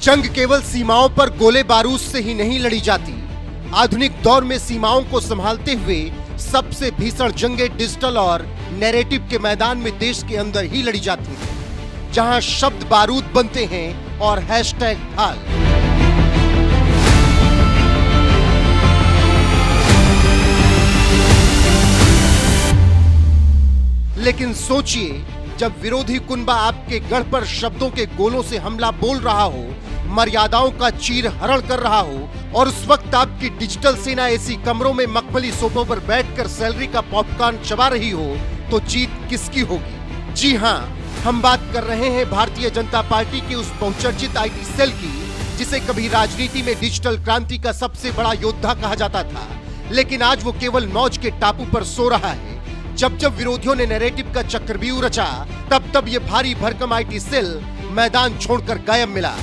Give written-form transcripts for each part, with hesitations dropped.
जंग केवल सीमाओं पर गोले बारूद से ही नहीं लड़ी जाती। आधुनिक दौर में सीमाओं को संभालते हुए सबसे भीषण जंगें डिजिटल और नैरेटिव के मैदान में देश के अंदर ही लड़ी जाती हैं, जहां शब्द बारूद बनते हैं और हैशटैग ढाल। लेकिन सोचिए, जब विरोधी कुनबा आपके गढ़ पर शब्दों के गोलों से हमला बोल रहा हो, मर्यादाओं का चीर हरण कर रहा हो, और उस वक्त आपकी डिजिटल सेना ऐसी कमरों में मखमली सोफों पर बैठकर सैलरी का पॉपकॉर्न चबा रही हो, तो जीत किसकी होगी? जी हां, हम बात कर रहे हैं भारतीय जनता पार्टी की उस बहुचर्चित आईटी सेल की, जिसे कभी राजनीति में डिजिटल क्रांति का सबसे बड़ा योद्धा कहा जाता था, लेकिन आज वो केवल मौज के टापू पर सो रहा है। जब जब विरोधियों ने नैरेटिव का चक्रव्यूह रचा, तब तब ये भारी भरकम आईटी सेल मैदान छोड़कर गायब मिला।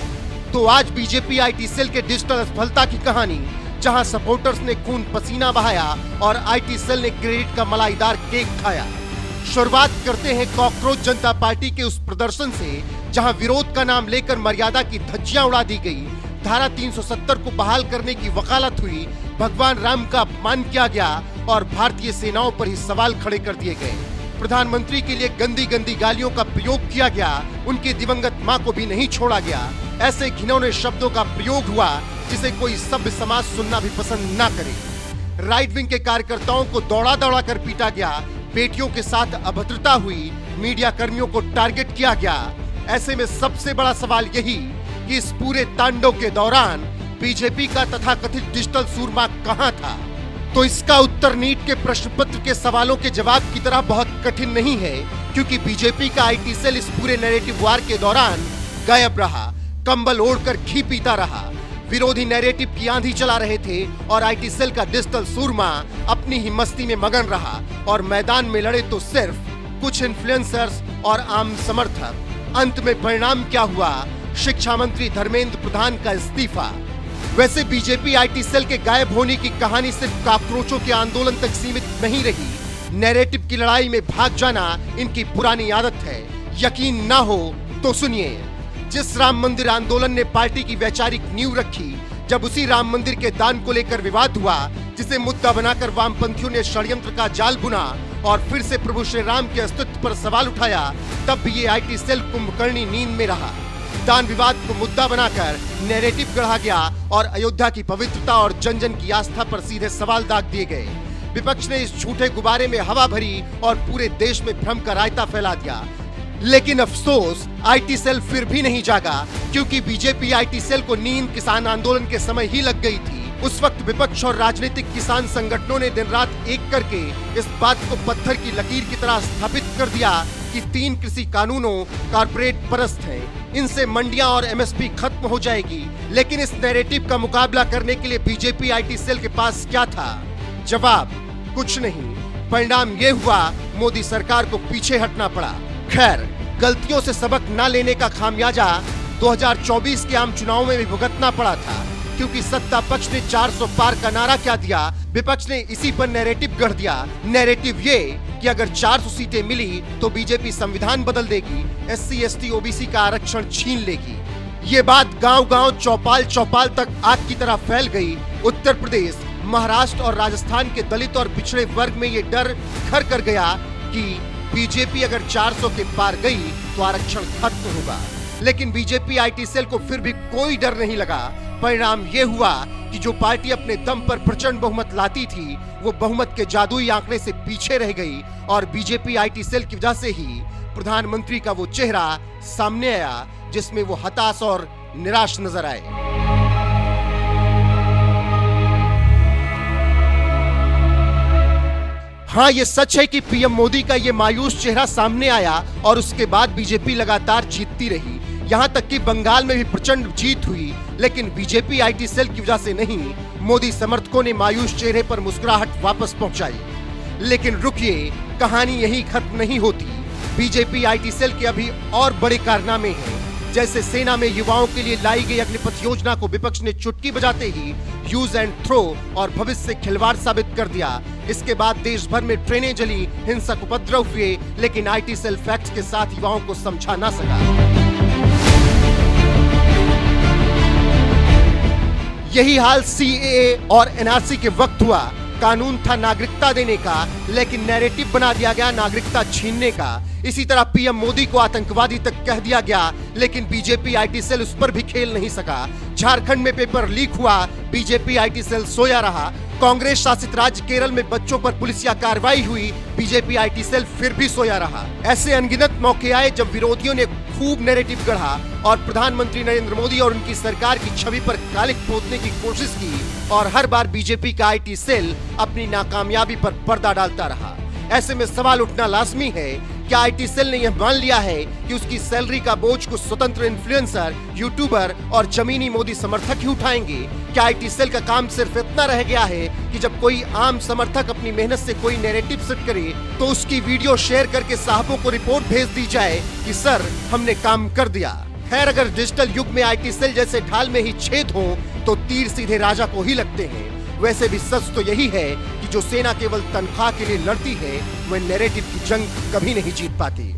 तो आज बीजेपी आईटी सेल के डिजिटल असफलता की कहानी, जहां सपोर्टर्स ने खून पसीना बहाया और आईटी सेल ने क्रेडिट का मलाईदार केक खाया। शुरुआत करते हैं कॉकरोच जनता पार्टी के उस प्रदर्शन से, जहां विरोध का नाम लेकर मर्यादा की धज्जियां उड़ा दी गई, धारा 370 को बहाल करने की वकालत हुई, भगवान राम का अपमान किया गया और भारतीय सेनाओं पर ही सवाल खड़े कर दिए गए। प्रधानमंत्री के लिए गंदी गंदी गालियों का प्रयोग किया गया, उनकी दिवंगत मां को भी नहीं छोड़ा गया। ऐसे घिनौने शब्दों का प्रयोग हुआ जिसे कोई सभ्य समाज सुनना भी पसंद ना करे। राइट विंग के कार्यकर्ताओं को दौड़ा दौड़ा कर पीटा गया, बेटियों के साथ अभद्रता हुई, मीडिया कर्मियों को टारगेट किया गया। ऐसे में सबसे बड़ा सवाल यही कि इस पूरे तांडव के दौरान बीजेपी का तथाकथित डिजिटल सूरमा कहां था? तो इसका उत्तर नीट के प्रश्न पत्र के सवालों के जवाब की तरह बहुत कठिन नहीं है, क्योंकि बीजेपी का आईटी सेल इस पूरे नैरेटिव वार के दौरान गायब रहा, कंबल ओढ़कर घी पीता रहा। विरोधी नैरेटिव की आंधी चला रहे थे और आईटी सेल का डिजिटल सूरमा अपनी ही मस्ती में मगन रहा, और मैदान में लड़े तो सिर्फ कुछ इन्फ्लुएंसर्स और आम समर्थक। अंत में परिणाम क्या हुआ? शिक्षा मंत्री धर्मेंद्र प्रधान का इस्तीफा। वैसे बीजेपी आईटी सेल के गायब होने की कहानी सिर्फ काकरोचों के आंदोलन तक सीमित नहीं रही। नैरेटिव की लड़ाई में भाग जाना इनकी पुरानी आदत है। यकीन ना हो तो सुनिए। जिस राम मंदिर आंदोलन ने पार्टी की वैचारिक नींव रखी, जब उसी राम मंदिर के दान को लेकर विवाद हुआ, जिसे मुद्दा बनाकर वामपंथियों ने षड्यंत्र का जाल बुना और फिर से प्रभु श्री राम के अस्तित्व पर सवाल उठाया, तब भी ये आईटी सेल कुंभकर्णी नींद में रहा। दान विवाद को मुद्दा बनाकर नैरेटिव गढ़ा गया और अयोध्या की पवित्रता और जन जन की आस्था पर सीधे सवाल दाग दिए गए। विपक्ष ने इस झूठे गुब्बारे में हवा भरी और पूरे देश में भ्रम का रायता फैला दिया। लेकिन अफसोस, आईटी सेल फिर भी नहीं जागा, क्योंकि बीजेपी आईटी सेल को नींद किसान आंदोलन के समय ही लग गई थी। उस वक्त विपक्ष और राजनीतिक किसान संगठनों ने दिन रात एक करके इस बात को पत्थर की लकीर की तरह स्थापित कर दिया कि 3 कृषि कानूनों कारपोरेट परस्त हैं, इनसे मंडियां और एमएसपी खत्म हो जाएगी। लेकिन इस नैरेटिव का मुकाबला करने के लिए बीजेपी आईटी सेल के पास क्या था? जवाब कुछ नहीं। परिणाम ये हुआ, मोदी सरकार को पीछे हटना पड़ा। खैर, गलतियों से सबक न लेने का खामियाजा 2024 के आम चुनाव में भी भुगतना पड़ा था, क्योंकि सत्ता पक्ष ने 400 पार का नारा क्या दिया, विपक्ष ने इसी पर नैरेटिव गढ़ दिया। नैरेटिव ये कि अगर 400 सीटें मिली तो बीजेपी संविधान बदल देगी, एससी एसटी ओबीसी का आरक्षण छीन लेगी। ये बात गांव-गांव, चौपाल तक आग की तरह फैल गई। उत्तर प्रदेश, महाराष्ट्र और राजस्थान के दलित और पिछड़े वर्ग में ये डर घर कर गया कि बीजेपी अगर 400 के पार गई तो आरक्षण खत्म होगा। लेकिन बीजेपी आईटी सेल को फिर भी कोई डर नहीं लगा। परिणाम ये हुआ कि जो पार्टी अपने दम पर प्रचंड बहुमत लाती थी, वो बहुमत के जादुई आंकड़े से पीछे रह गई, और बीजेपी आईटी सेल की वजह से ही प्रधानमंत्री का वो चेहरा सामने आया, जिसमें वो हताश और निराश नजर आए। हाँ, ये सच है कि पीएम मोदी का ये मायूस चेहरा सामने आया और उसके बाद बीजेपी लगातार जीतती रही। यहाँ तक कि बंगाल में भी प्रचंड जीत हुई, लेकिन बीजेपी आईटी सेल की वजह से नहीं। मोदी समर्थकों ने मायूस चेहरे पर मुस्कुराहट वापस पहुंचाई। लेकिन रुकिए, कहानी यही खत्म नहीं होती। बीजेपी आईटी सेल के अभी और बड़े कारनामे हैं। जैसे सेना में युवाओं के लिए लाई गई अग्निपथ योजना को विपक्ष ने चुटकी बजाते ही यूज एंड थ्रो और भविष्य से खिलवाड़ साबित कर दिया। इसके बाद देश भर में ट्रेनें जली, हिंसक उपद्रव हुए, लेकिन आईटी सेल फैक्ट्स के साथ युवाओं को समझा ना सका। यही हाल सीएए और एनआरसी के वक्त हुआ। कानून था नागरिकता देने का, लेकिन नैरेटिव बना दिया गया नागरिकता छीनने का। इसी तरह पीएम मोदी को आतंकवादी तक कह दिया गया, लेकिन बीजेपी आईटी सेल उस पर भी खेल नहीं सका। झारखंड में पेपर लीक हुआ, बीजेपी आईटी सेल सोया रहा। कांग्रेस शासित राज्य केरल में बच्चों पर पुलिसिया कार्रवाई हुई, बीजेपी आईटी सेल फिर भी सोया रहा। ऐसे अनगिनत मौके आए जब विरोधियों ने खूब नैरेटिव गढ़ा और प्रधानमंत्री नरेंद्र मोदी और उनकी सरकार की छवि पर कालिक पोतने की कोशिश की, और हर बार बीजेपी का आईटी सेल अपनी नाकामयाबी पर पर्दा डालता रहा। ऐसे में सवाल उठना लाजमी है, क्या आईटी सेल ने यह मान लिया है कि उसकी सैलरी का बोझ कुछ स्वतंत्र इन्फ्लुएंसर, यूट्यूबर और जमीनी मोदी समर्थक ही उठाएंगे? क्या आईटी सेल का काम सिर्फ इतना रह गया है कि जब कोई आम समर्थक अपनी मेहनत से कोई नैरेटिव सेट करे तो उसकी वीडियो शेयर करके साहबों को रिपोर्ट भेज दी जाए कि सर हमने काम कर दिया? खैर, अगर डिजिटल युग में आईटी सेल जैसे ढाल में ही छेद हो तो तीर सीधे राजा को ही लगते हैं। वैसे भी सच तो यही है कि जो सेना केवल तनख्वाह के लिए लड़ती है, वह नैरेटिव की जंग कभी नहीं जीत पाती।